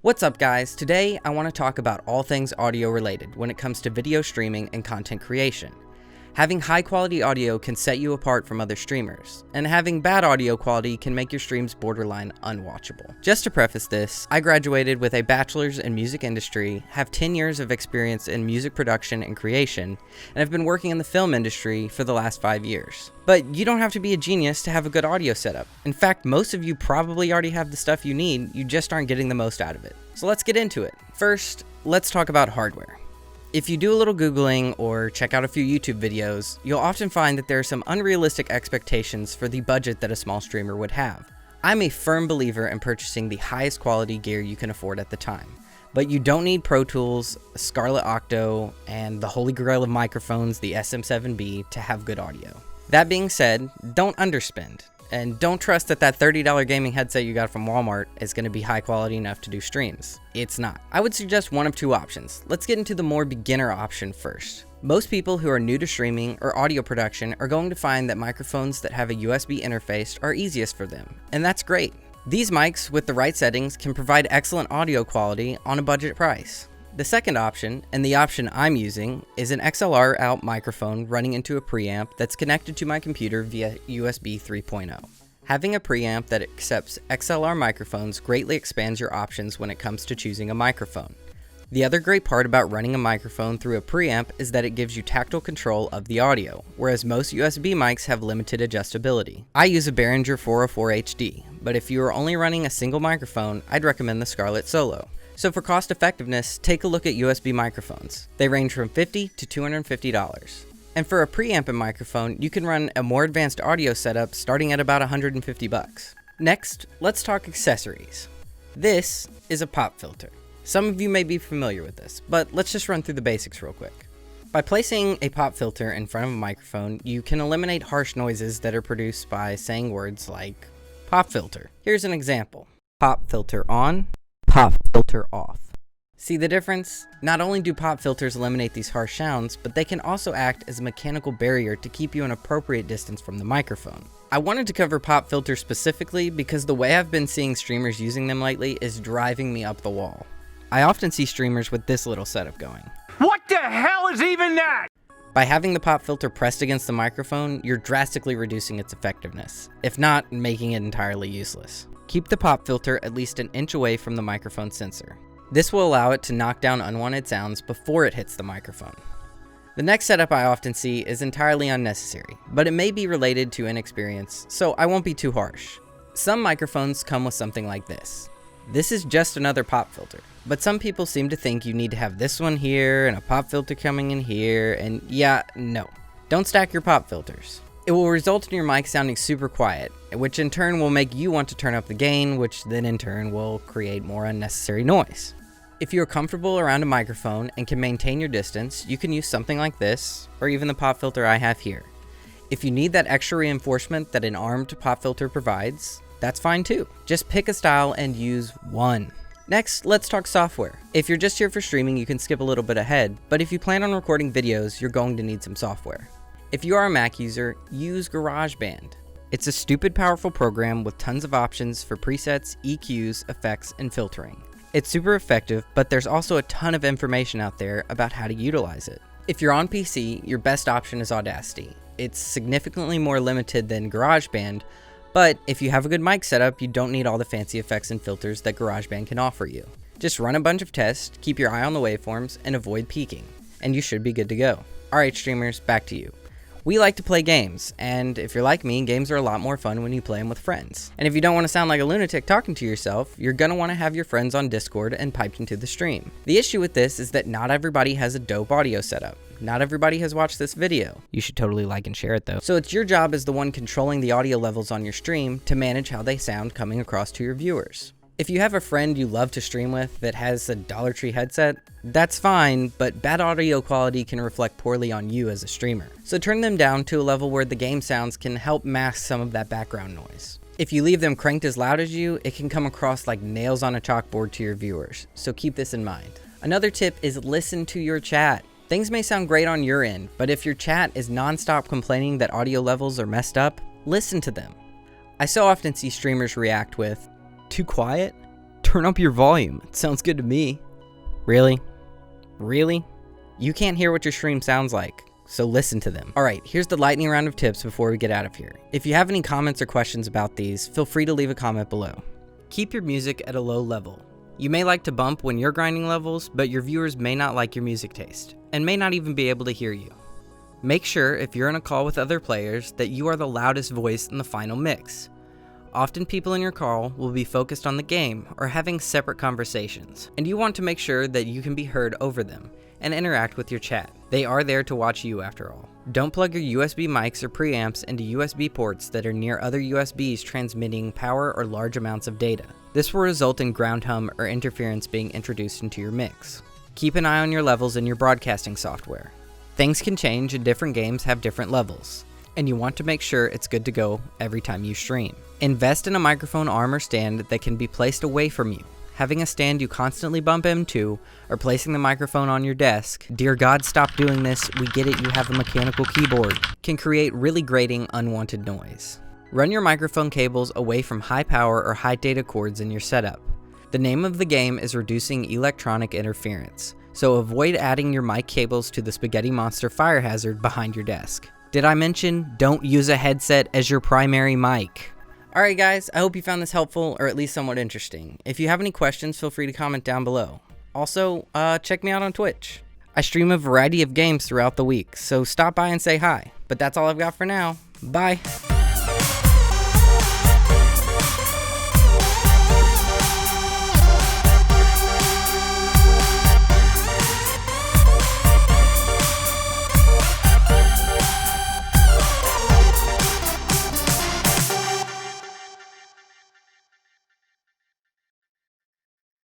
What's up guys? Today I want to talk about all things audio related when it comes to video streaming and content creation. Having high quality audio can set you apart from other streamers, and having bad audio quality can make your streams borderline unwatchable. Just to preface this, I graduated with a bachelor's in music industry, have 10 years of experience in music production and creation, and have been working in the film industry for the last 5 years. But you don't have to be a genius to have a good audio setup. In fact, most of you probably already have the stuff you need, you just aren't getting the most out of it. So let's get into it. First, let's talk about hardware. If you do a little Googling or check out a few YouTube videos, you'll often find that there are some unrealistic expectations for the budget that a small streamer would have. I'm a firm believer in purchasing the highest quality gear you can afford at the time. But you don't need Pro Tools, a Scarlett Octo, and the holy grail of microphones, the SM7B, to have good audio. That being said, don't underspend. And don't trust that $30 gaming headset you got from Walmart is going to be high quality enough to do streams. It's not. I would suggest one of two options. Let's get into the more beginner option first. Most people who are new to streaming or audio production are going to find that microphones that have a USB interface are easiest for them, and that's great. These mics with the right settings can provide excellent audio quality on a budget price. The second option, and the option I'm using, is an XLR out microphone running into a preamp that's connected to my computer via USB 3.0. Having a preamp that accepts XLR microphones greatly expands your options when it comes to choosing a microphone. The other great part about running a microphone through a preamp is that it gives you tactile control of the audio, whereas most USB mics have limited adjustability. I use a Behringer 404 HD, but if you are only running a single microphone, I'd recommend the Scarlett Solo. So for cost effectiveness, take a look at USB microphones. They range from $50 to $250. And for a preamp and microphone, you can run a more advanced audio setup starting at about $150. Next, let's talk accessories. This is a pop filter. Some of you may be familiar with this, but let's just run through the basics real quick. By placing a pop filter in front of a microphone, you can eliminate harsh noises that are produced by saying words like pop filter. Here's an example. Pop filter on. Pop filter off. See the difference? Not only do pop filters eliminate these harsh sounds, but they can also act as a mechanical barrier to keep you an appropriate distance from the microphone. I wanted to cover pop filters specifically because the way I've been seeing streamers using them lately is driving me up the wall. I often see streamers with this little setup going. What the hell is even that? By having the pop filter pressed against the microphone, you're drastically reducing its effectiveness, if not making it entirely useless. Keep the pop filter at least an inch away from the microphone sensor. This will allow it to knock down unwanted sounds before it hits the microphone. The next setup I often see is entirely unnecessary, but it may be related to inexperience, so I won't be too harsh. Some microphones come with something like this. This is just another pop filter, but some people seem to think you need to have this one here and a pop filter coming in here, and yeah, no. Don't stack your pop filters. It will result in your mic sounding super quiet, which in turn will make you want to turn up the gain, which then in turn will create more unnecessary noise. If you are comfortable around a microphone and can maintain your distance, you can use something like this, or even the pop filter I have here. If you need that extra reinforcement that an armed pop filter provides, that's fine too. Just pick a style and use one. Next, let's talk software. If you're just here for streaming, you can skip a little bit ahead, but if you plan on recording videos, you're going to need some software. If you are a Mac user, use GarageBand. It's a stupid powerful program with tons of options for presets, EQs, effects, and filtering. It's super effective, but there's also a ton of information out there about how to utilize it. If you're on PC, your best option is Audacity. It's significantly more limited than GarageBand, but if you have a good mic setup, you don't need all the fancy effects and filters that GarageBand can offer you. Just run a bunch of tests, keep your eye on the waveforms, and avoid peaking, and you should be good to go. Alright streamers, back to you. We like to play games, and if you're like me, games are a lot more fun when you play them with friends. And if you don't want to sound like a lunatic talking to yourself, you're gonna want to have your friends on Discord and piped into the stream. The issue with this is that not everybody has a dope audio setup. Not everybody has watched this video. You should totally like and share it though. So it's your job as the one controlling the audio levels on your stream to manage how they sound coming across to your viewers. If you have a friend you love to stream with that has a Dollar Tree headset, that's fine, but bad audio quality can reflect poorly on you as a streamer. So turn them down to a level where the game sounds can help mask some of that background noise. If you leave them cranked as loud as you, it can come across like nails on a chalkboard to your viewers, so keep this in mind. Another tip is listen to your chat. Things may sound great on your end, but if your chat is non-stop complaining that audio levels are messed up, listen to them. I so often see streamers react with, "Too quiet? Turn up your volume. It sounds good to me. Really? Really? You can't hear what your stream sounds like, so listen to them. Alright, here's the lightning round of tips before we get out of here. If you have any comments or questions about these, feel free to leave a comment below. Keep your music at a low level. You may like to bump when you're grinding levels, but your viewers may not like your music taste, and may not even be able to hear you. Make sure, if you're in a call with other players, that you are the loudest voice in the final mix. Often people in your call will be focused on the game or having separate conversations, and you want to make sure that you can be heard over them and interact with your chat. They are there to watch you after all. Don't plug your USB mics or preamps into USB ports that are near other USBs transmitting power or large amounts of data. This will result in ground hum or interference being introduced into your mix. Keep an eye on your levels in your broadcasting software. Things can change and different games have different levels, and you want to make sure it's good to go every time you stream. Invest in a microphone arm or stand that can be placed away from you. Having a stand you constantly bump into, or placing the microphone on your desk, dear God, stop doing this, we get it, you have a mechanical keyboard, can create really grating, unwanted noise. Run your microphone cables away from high power or high data cords in your setup. The name of the game is reducing electronic interference, so avoid adding your mic cables to the Spaghetti Monster fire hazard behind your desk. Did I mention, don't use a headset as your primary mic? Alright guys, I hope you found this helpful, or at least somewhat interesting. If you have any questions, feel free to comment down below. Also, check me out on Twitch. I stream a variety of games throughout the week, so stop by and say hi. But that's all I've got for now. Bye!